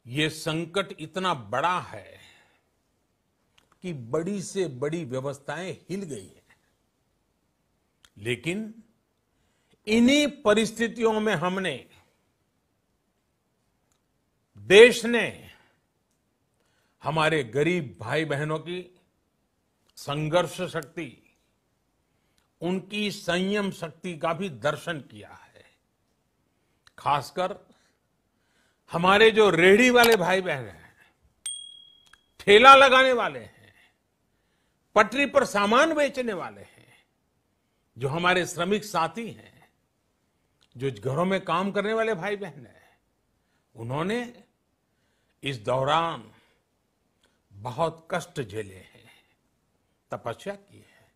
ये संकट इतना बड़ा है कि बड़ी से बड़ी व्यवस्थाएं हिल गई हैं। लेकिन इन्हीं परिस्थितियों में हमने, देश ने हमारे गरीब भाई बहनों की संघर्ष शक्ति, उनकी संयम शक्ति का भी दर्शन किया है। खासकर हमारे जो रेहड़ी वाले भाई बहन हैं, ठेला लगाने वाले हैं, पटरी पर सामान बेचने वाले हैं, जो हमारे श्रमिक साथी हैं, जो घरों में काम करने वाले भाई बहन हैं, उन्होंने इस दौरान बहुत कष्ट झेले हैं, तपस्या की है,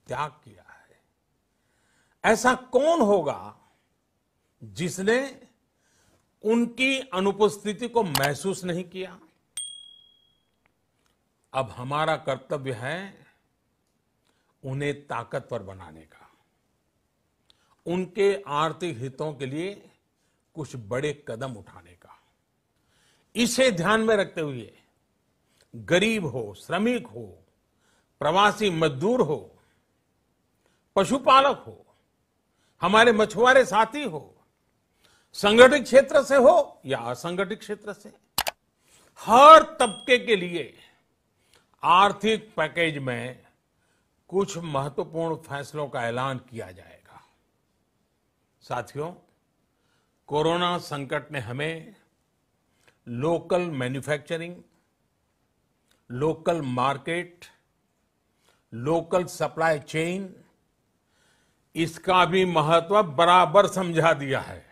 त्याग किया है। ऐसा कौन होगा जिसने उनकी अनुपस्थिति को महसूस नहीं किया? अब हमारा कर्तव्य है उन्हें ताकतवर बनाने का, उनके आर्थिक हितों के लिए कुछ बड़े कदम उठाने का। इसे ध्यान में रखते हुए गरीब हो, श्रमिक हो, प्रवासी मजदूर हो, पशुपालक हो, हमारे मछुआरे साथी हो, संगठित क्षेत्र से हो या असंगठित क्षेत्र से, हर तबके के लिए आर्थिक पैकेज में कुछ महत्वपूर्ण फैसलों का ऐलान किया जाएगा। साथियों, कोरोना संकट ने हमें local manufacturing, local market, local supply chain, इसका भी महत्व बराबर समझा दिया है।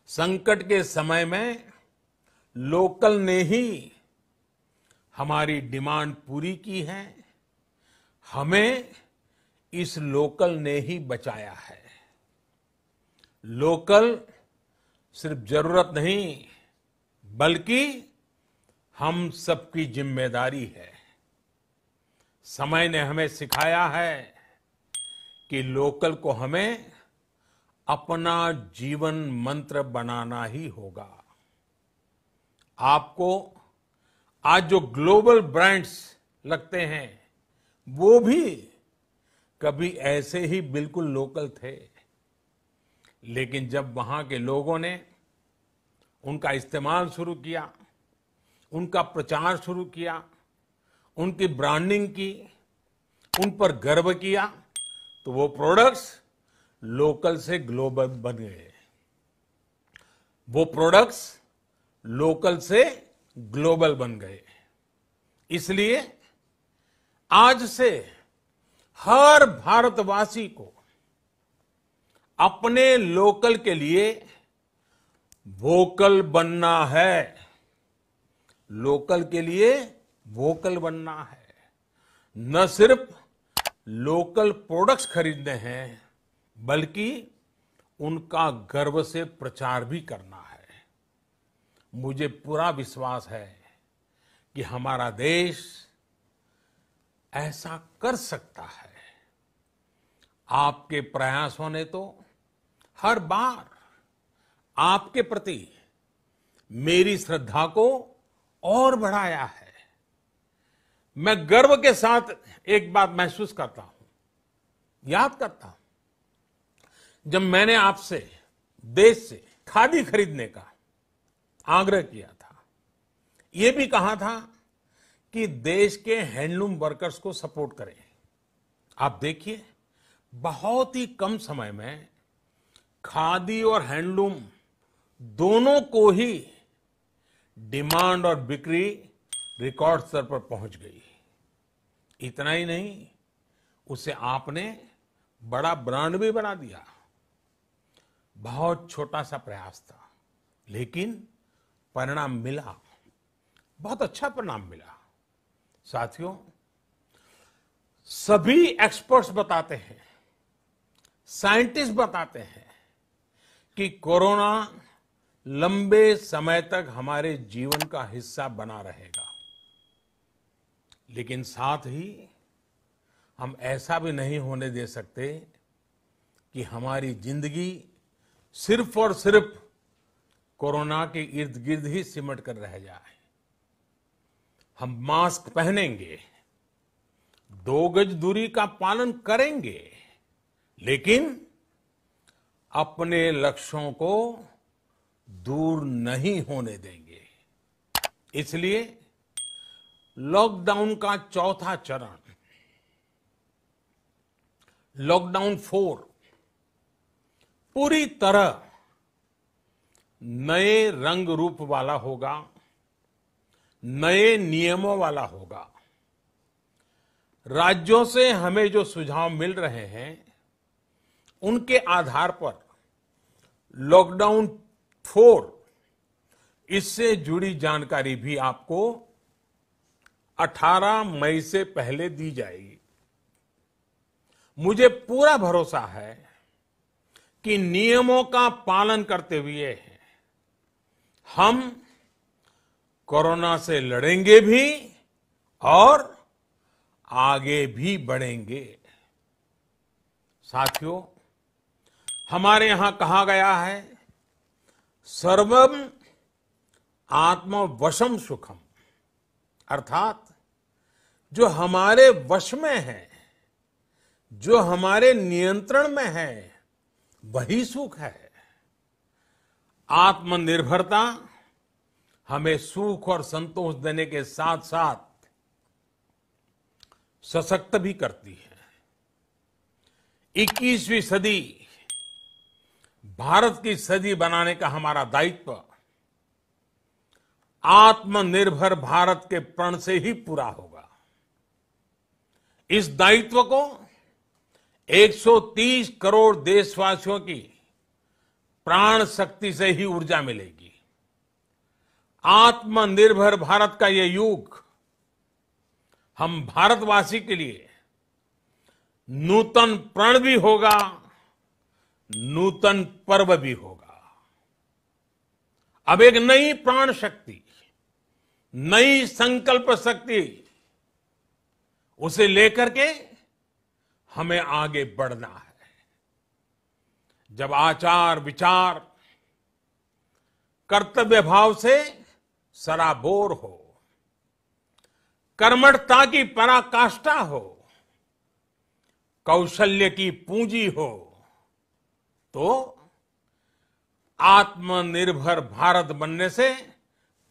संकट के समय में लोकल ने ही हमारी डिमांड पूरी की है, हमें इस लोकल ने ही बचाया है। लोकल सिर्फ जरूरत नहीं, बल्कि हम सबकी जिम्मेदारी है। समय ने हमें सिखाया है कि लोकल को हमें अपना जीवन मंत्र बनाना ही होगा। आपको आज जो ग्लोबल ब्रांड्स लगते हैं, वो भी कभी ऐसे ही बिल्कुल लोकल थे, लेकिन जब वहां के लोगों ने उनका इस्तेमाल शुरू किया, उनका प्रचार शुरू किया, उनकी ब्रांडिंग की, उन पर गर्व किया, तो वो प्रोडक्ट्स लोकल से ग्लोबल बन गए। वो प्रोडक्ट्स लोकल से ग्लोबल बन गए। इसलिए आज से हर भारतवासी को अपने लोकल के लिए वोकल बनना है। लोकल के लिए वोकल बनना है। न सिर्फ लोकल प्रोडक्ट्स खरीदने हैं, बल्कि उनका गर्व से प्रचार भी करना है। मुझे पूरा विश्वास है कि हमारा देश ऐसा कर सकता है। आपके प्रयासों ने तो हर बार आपके प्रति मेरी श्रद्धा को और बढ़ाया है। मैं गर्व के साथ एक बात महसूस करता हूं, याद करता हूं, जब मैंने आपसे देश से खादी खरीदने का आग्रह किया था, यह भी कहा था कि देश के हैंडलूम वर्कर्स को सपोर्ट करें। आप देखिए, बहुत ही कम समय में खादी और हैंडलूम दोनों को ही डिमांड और बिक्री रिकॉर्ड स्तर पर पहुंच गई। इतना ही नहीं, उसे आपने बड़ा ब्रांड भी बना दिया। बहुत छोटा सा प्रयास था, लेकिन परिणाम मिला, बहुत अच्छा परिणाम मिला। साथियों, सभी एक्सपर्ट्स बताते हैं, साइंटिस्ट बताते हैं कि कोरोना लंबे समय तक हमारे जीवन का हिस्सा बना रहेगा। लेकिन साथ ही हम ऐसा भी नहीं होने दे सकते कि हमारी जिंदगी सिर्फ और सिर्फ कोरोना के इर्द गिर्द ही सिमट कर रह जाए। हम मास्क पहनेंगे, 2 गज दूरी का पालन करेंगे, लेकिन अपने लक्ष्यों को दूर नहीं होने देंगे। इसलिए लॉकडाउन का चौथा चरण, लॉकडाउन 4, पूरी तरह नए रंग रूप वाला होगा, नए नियमों वाला होगा। राज्यों से हमें जो सुझाव मिल रहे हैं, उनके आधार पर लॉकडाउन 4, इससे जुड़ी जानकारी भी आपको 18 मई से पहले दी जाएगी। मुझे पूरा भरोसा है कि नियमों का पालन करते हुए हम कोरोना से लड़ेंगे भी और आगे भी बढ़ेंगे। साथियों, हमारे यहां कहा गया है, सर्वम आत्मवशम सुखम, अर्थात जो हमारे वश में है, जो हमारे नियंत्रण में है, वही सुख है। आत्मनिर्भरता हमें सुख और संतोष देने के साथ साथ सशक्त भी करती है। 21वीं सदी भारत की सदी बनाने का हमारा दायित्व आत्मनिर्भर भारत के प्रण से ही पूरा होगा। इस दायित्व को 130 करोड़ देशवासियों की प्राण शक्ति से ही ऊर्जा मिलेगी। आत्मनिर्भर भारत का ये युग हम भारतवासी के लिए नूतन प्रण भी होगा, नूतन पर्व भी होगा। अब एक नई प्राण शक्ति, नई संकल्प शक्ति, उसे लेकर के हमें आगे बढ़ना है। जब आचार विचार कर्तव्य भाव से सराबोर हो, कर्मठता की पराकाष्ठा हो, कौशल्य की पूंजी हो, तो आत्मनिर्भर भारत बनने से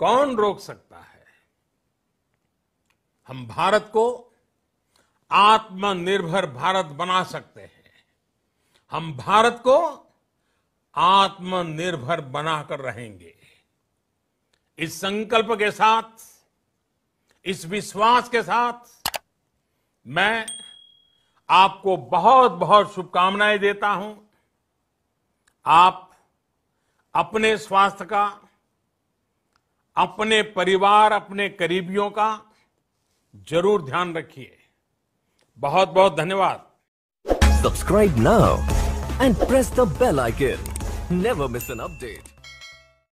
कौन रोक सकता है। हम भारत को आत्मनिर्भर भारत बना सकते हैं। हम भारत को आत्मनिर्भर बनाकर रहेंगे। इस संकल्प के साथ, इस विश्वास के साथ मैं आपको बहुत बहुत शुभकामनाएं देता हूं। आप अपने स्वास्थ्य का, अपने परिवार, अपने करीबियों का जरूर ध्यान रखिए। बहुत बहुत धन्यवाद। Subscribe now and press the bell icon. Never miss an update.